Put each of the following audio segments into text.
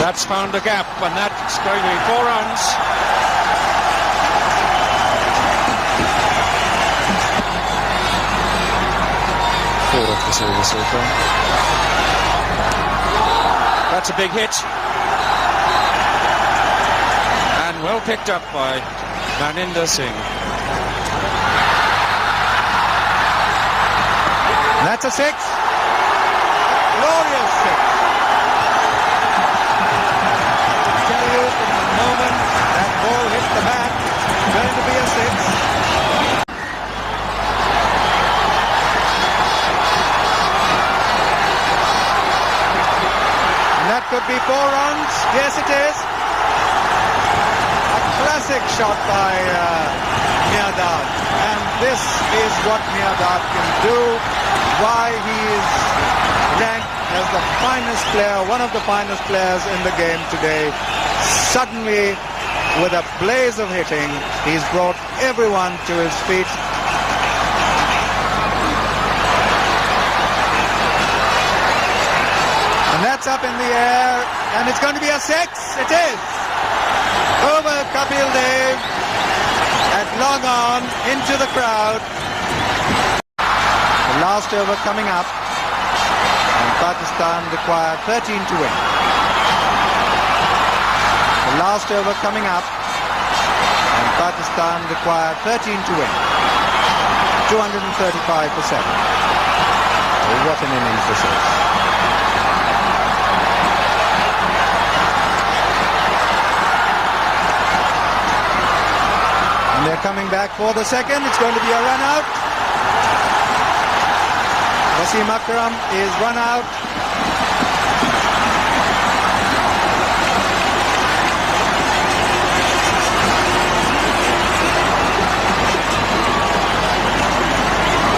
That's found a gap, and that's going to be 4 runs. Four of this over so far. That's a big hit. And well picked up by Maninder Singh. That's a 6. Glorious 6. I tell you, in the moment that ball hit the bat, it's going to be a 6. And that could be 4 runs. Yes, it is. A classic shot by Miandad. And this is what Miandad can do. Why he is ranked as the finest player, one of the finest players in the game today. Suddenly, with a blaze of hitting, he's brought everyone to his feet. And that's up in the air, and it's going to be a 6. It is. Over Kapil Dev at long on into the crowd. The last over coming up, and Pakistan require 13 to win. The last over coming up, and Pakistan require 13 to win. 235 for 7. Oh, what an innings this is. And they're coming back for the second. It's going to be a run out. Wasim Akram is run out.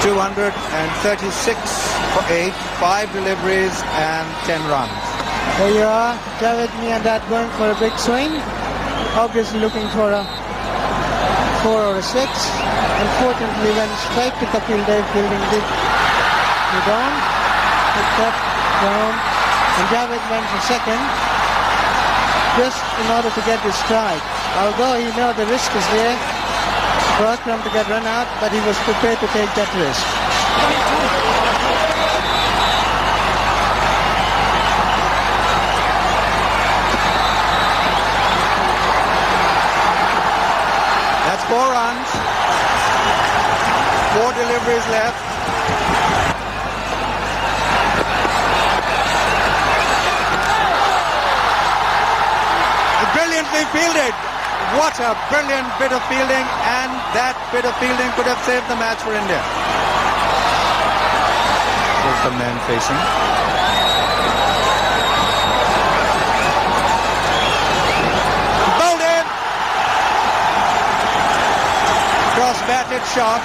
.236 for 8, 5 deliveries and 10 runs. There you are, Javed Miandad going for a big swing. Obviously looking for a 4 or a 6. Unfortunately went straight to Kapil Dev fielding big. Down, picked up, down, and Javed went for second just in order to get his strike. Although he knew the risk is there for Akram to get run out, but he was prepared to take that risk. That's 4 runs, 4 deliveries left. Brilliantly fielded. What a brilliant bit of fielding, and that bit of fielding could have saved the match for India. There's the man facing. Bowled in. Cross-batted shot.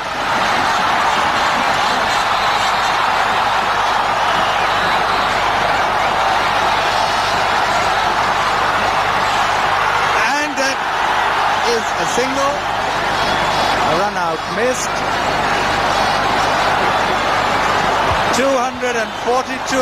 A single, a run out missed. 242,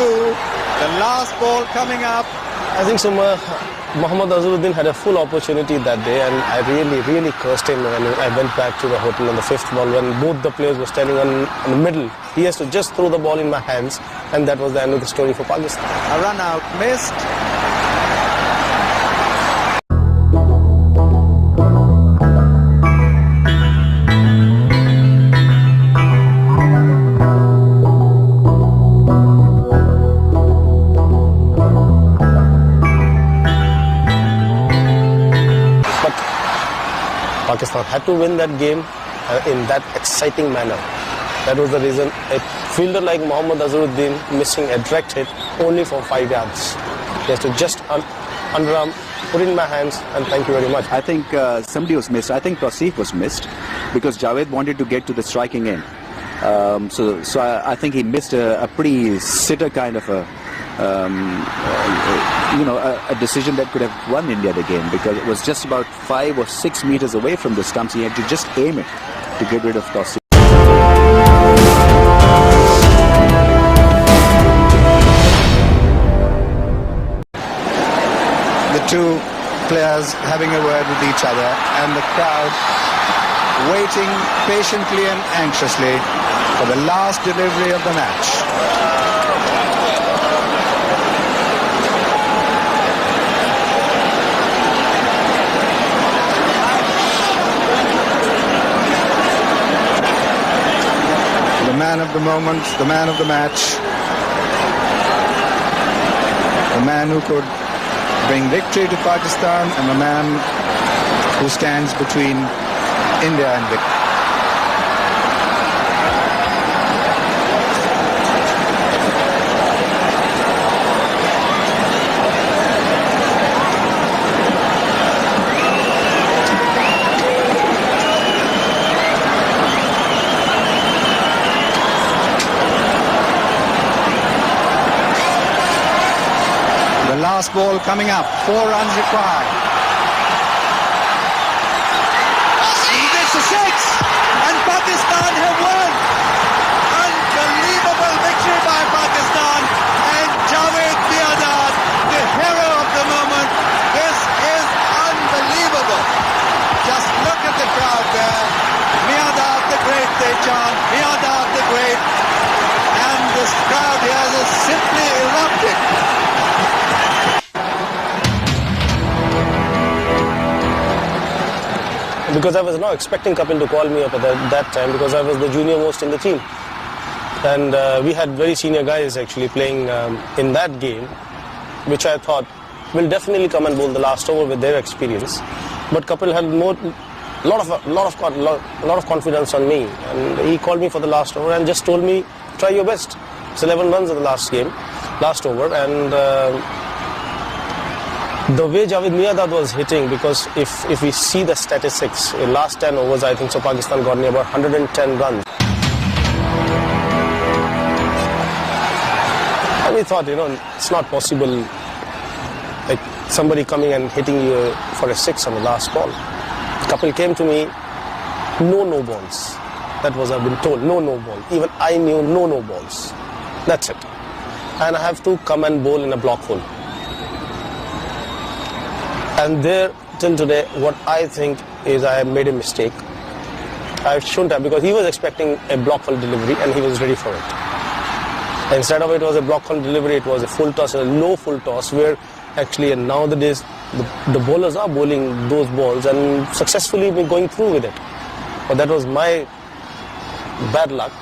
the last ball coming up. I think so. Mohammad Azharuddin had a full opportunity that day, and I really cursed him when I went back to the hotel on the 5th ball when both the players were standing on the middle. He has to just throw the ball in my hands, and that was the end of the story for Pakistan. A run out missed. Pakistan had to win that game in that exciting manner. That was the reason. A fielder like Mohammad Azharuddin missing a direct hit only for 5 yards. He has to just underarm, put it in my hands, and thank you very much. I think somebody was missed. I think Tausif was missed because Javed wanted to get to the striking end. So I think he missed a pretty sitter kind of a decision that could have won India the game, because it was just about 5 or 6 meters away from the stumps. He had to just aim it to get rid of Tausif. two players having a word with each other, and the crowd waiting patiently and anxiously for the last delivery of the match. The man of the moment, the man of the match, the man who could bring victory to Pakistan, and the man who stands between India and victory. Last ball coming up, 4 runs required. He gets a 6, and Pakistan have won. Unbelievable victory by Pakistan, and Javed Miandad, the hero of the moment. This is unbelievable. Just look at the crowd there. Miandad the great, they chant. Miandad the great, and this crowd here is simply erupted. Because I was not expecting Kapil to call me up at that time, because I was the junior most in the team. And we had very senior guys actually playing in that game, which I thought will definitely come and bowl the last over with their experience. But Kapil had lot of confidence on me, and he called me for the last over and just told me, try your best. It's 11 runs in the last over, and the way Javed Miandad was hitting, because if we see the statistics, in last 10 overs, I think so Pakistan got near about 110 runs. And we thought, it's not possible, like somebody coming and hitting you for a 6 on the last ball. Kapil came to me, no balls. That was, I've been told, no ball. Even I knew no balls. That's it. And I have to come and bowl in a block hole. And there, till today, what I think is I have made a mistake. I shouldn't have, because he was expecting a block hole delivery and he was ready for it. Instead of it was a block hole delivery, it was a full toss, a low full toss, where actually nowadays the bowlers are bowling those balls and successfully been going through with it. But that was my bad luck.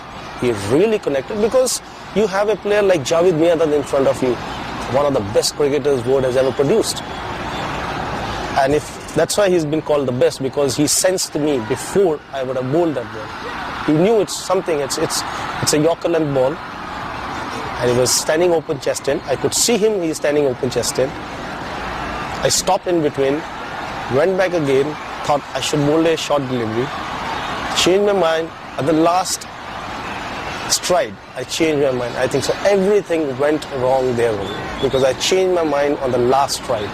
He really connected, because you have a player like Javed Miandad in front of you, one of the best cricketers world has ever produced. And that's why he's been called the best, because he sensed me before I would have bowled that ball. He knew it's something, it's a Yorker length ball, and he was standing open chest in. I could see him, he's standing open chest in. I stopped in between, went back again, thought I should bowl a short delivery, changed my mind. At the last stride, I changed my mind. I think so everything went wrong there only, because I changed my mind on the last stride.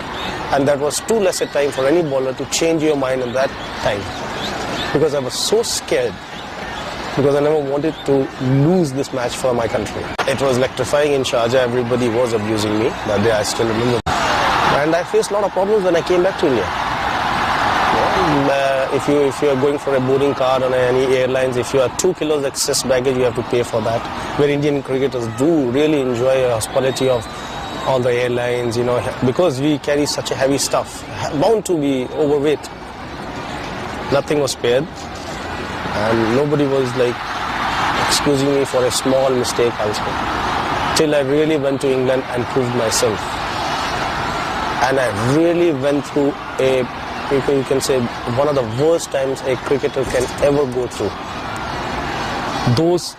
And that was too less a time for any bowler to change your mind in that time. Because I was so scared, because I never wanted to lose this match for my country. It was electrifying in Sharjah. Everybody was abusing me. That day I still remember. And I faced a lot of problems when I came back to India. If you are going for a boarding card on any airlines, if you have 2 kilos excess baggage, you have to pay for that. Where Indian cricketers do really enjoy the hospitality of all the airlines, because we carry such a heavy stuff, bound to be overweight. Nothing was spared, and nobody was like excusing me for a small mistake also. Till I really went to England and proved myself. And I really went through you can say, one of the worst times a cricketer can ever go through. Those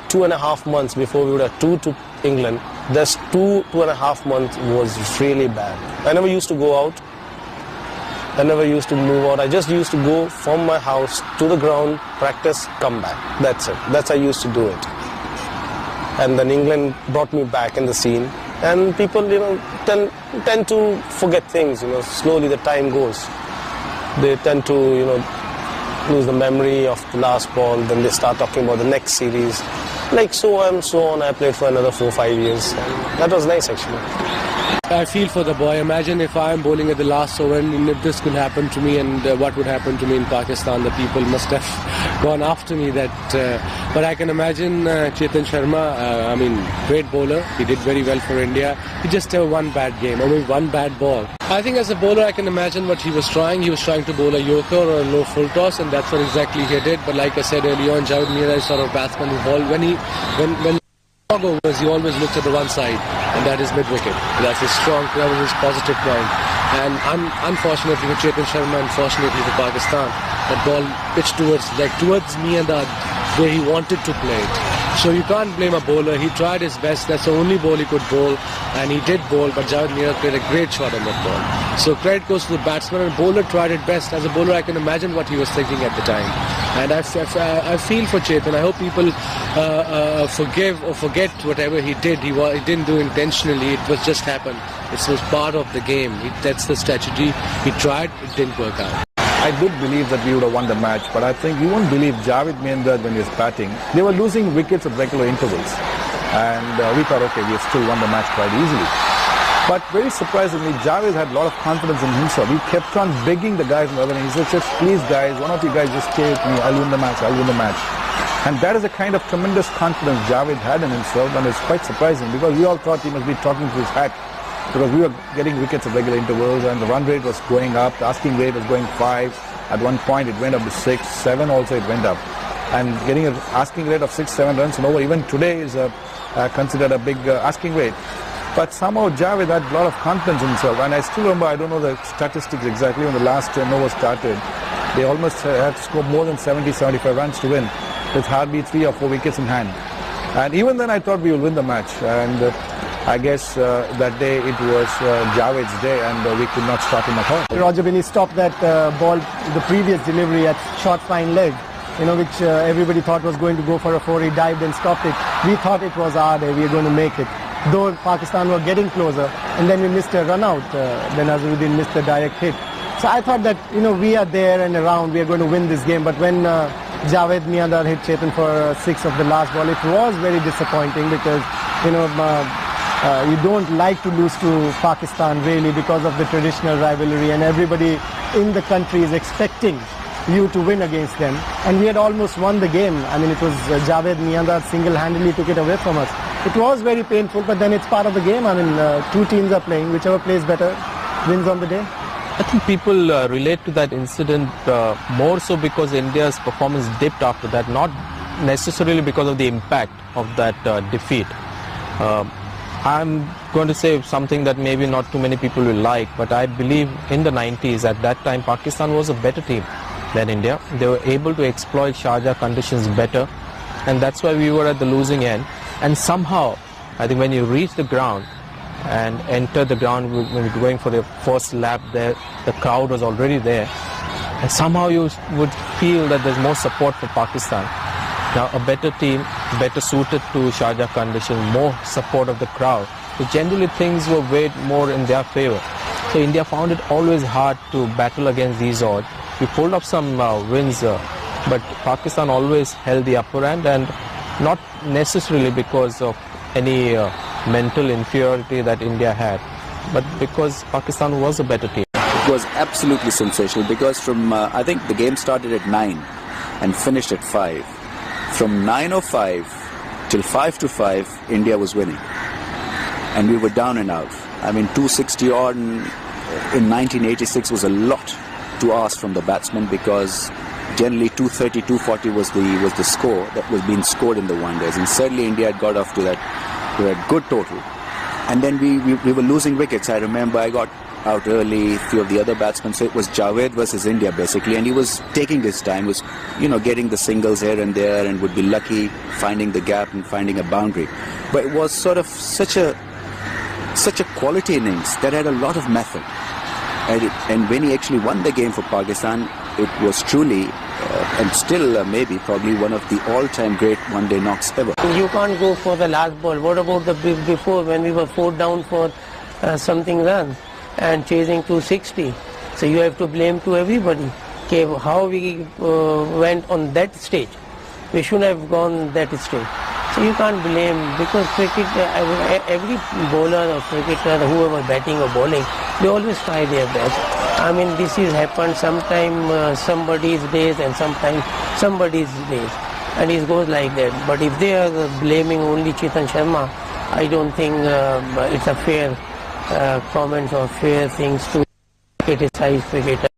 2.5 months before we would have toured to England, this 2.5 months was really bad. I never used to go out. I never used to move out. I just used to go from my house to the ground, practice, come back. That's it. That's how I used to do it. And then England brought me back in the scene. And people, tend to forget things, slowly the time goes. They tend to, lose the memory of the last ball, then they start talking about the next series. Like so on, I played for another 4-5 years. And that was nice actually. I feel for the boy. Imagine if I am bowling at the last over and if this could happen to me, and what would happen to me in Pakistan. The people must have gone after me. But I can imagine Chetan Sharma, great bowler. He did very well for India. He just had one bad game, one bad ball. I think as a bowler I can imagine what he was trying. He was trying to bowl a yorker or a low full toss, and that's what exactly he did. But like I said earlier on, Javed Miandad is sort of batsman who bowled when overs, he always looks at the one side, and that is mid-wicket. That was his positive point. And unfortunately for Chetan Sharma, unfortunately for Pakistan, that ball pitched towards Miandad, where he wanted to play it. So you can't blame a bowler. He tried his best. That's the only ball he could bowl, and he did bowl, but Javed Miandad played a great shot on that ball. So credit goes to the batsman, and bowler tried it best. As a bowler, I can imagine what he was thinking at the time. And I feel for Chetan. I hope people forgive or forget whatever he did. He didn't do intentionally. It was just happened. It was part of the game. That's the strategy. He tried. It didn't work out. I did believe that we would have won the match, but I think you won't believe Javed Miandad when he was batting. They were losing wickets at regular intervals, and we thought, okay, we have still won the match quite easily. But very surprisingly, Javed had a lot of confidence in himself. He kept on begging the guys on the other end. He said, just please guys, one of you guys just stay with me. I'll win the match. I'll win the match. And that is a kind of tremendous confidence Javed had in himself, and it's quite surprising because we all thought he must be talking to his hat, because we were getting wickets at regular intervals and the run rate was going up. The asking rate was going 5. At one point it went up to 6, 7 also it went up. And getting an asking rate of 6, 7 runs and over even today is considered a big asking rate. But somehow Javed had a lot of confidence in himself, and I still remember, I don't know the statistics exactly, when the last 10 overs started, they almost had to score more than 70, 75 runs to win with hardly 3 or 4 wickets in hand. And even then I thought we will win the match, and I guess that day it was Javed's day, and we could not stop him at all. Roger, when he stopped that ball, the previous delivery at short fine leg, which everybody thought was going to go for a 4, he dived and stopped it. We thought it was our day, we were going to make it. Though Pakistan were getting closer, and then we missed a run out, then Azharuddin missed a direct hit. So I thought that, we are there and around, we are going to win this game. But when Javed Miandad hit Chetan for 6 of the last ball, it was very disappointing because, you don't like to lose to Pakistan really because of the traditional rivalry, and everybody in the country is expecting you to win against them. And we had almost won the game. It was Javed Miandad single-handedly took it away from us. It was very painful, but then it's part of the game. Two teams are playing. Whichever plays better wins on the day. I think people relate to that incident more so because India's performance dipped after that, not necessarily because of the impact of that defeat. I'm going to say something that maybe not too many people will like, but I believe in the 90s, at that time, Pakistan was a better team than India. They were able to exploit Sharjah conditions better, and that's why we were at the losing end. And somehow, I think when you reach the ground and enter the ground, when you're going for the first lap there, the crowd was already there, and somehow you would feel that there's more support for Pakistan. Now a better team, better suited to Sharjah conditions, more support of the crowd. So generally things were weighed more in their favour. So India found it always hard to battle against these odds. We pulled up some wins, but Pakistan always held the upper hand, and not necessarily because of any mental inferiority that India had, but because Pakistan was a better team. It was absolutely sensational because from, I think the game started at 9 and finished at 5. From 9:05 till 5:05, India was winning. And we were down and out. 260 odd in 1986 was a lot to ask from the batsman, because generally 230, 240 was the score that was being scored in the one-days. And certainly India had got off to that good total. And then we were losing wickets. I remember I got out early, a few of the other batsmen, so it was Javed versus India basically, and he was taking his time, was getting the singles here and there, and would be lucky finding the gap and finding a boundary. But it was sort of such a quality innings that had a lot of method, and when he actually won the game for Pakistan, it was truly and still probably one of the all-time great one-day knocks ever. You can't go for the last ball. What about the before, when we were 4 down for something runs and chasing 260? So you have to blame to everybody. Okay, how we went on that stage. We shouldn't have gone that stage. So you can't blame, because cricket, every bowler or cricketer, whoever batting or bowling, they always try their best. I mean, this has happened sometime somebody's days and sometimes somebody's days, and it goes like that. But if they are blaming only Chetan Sharma, I don't think it's a fair comments or fair things to criticize cricketer.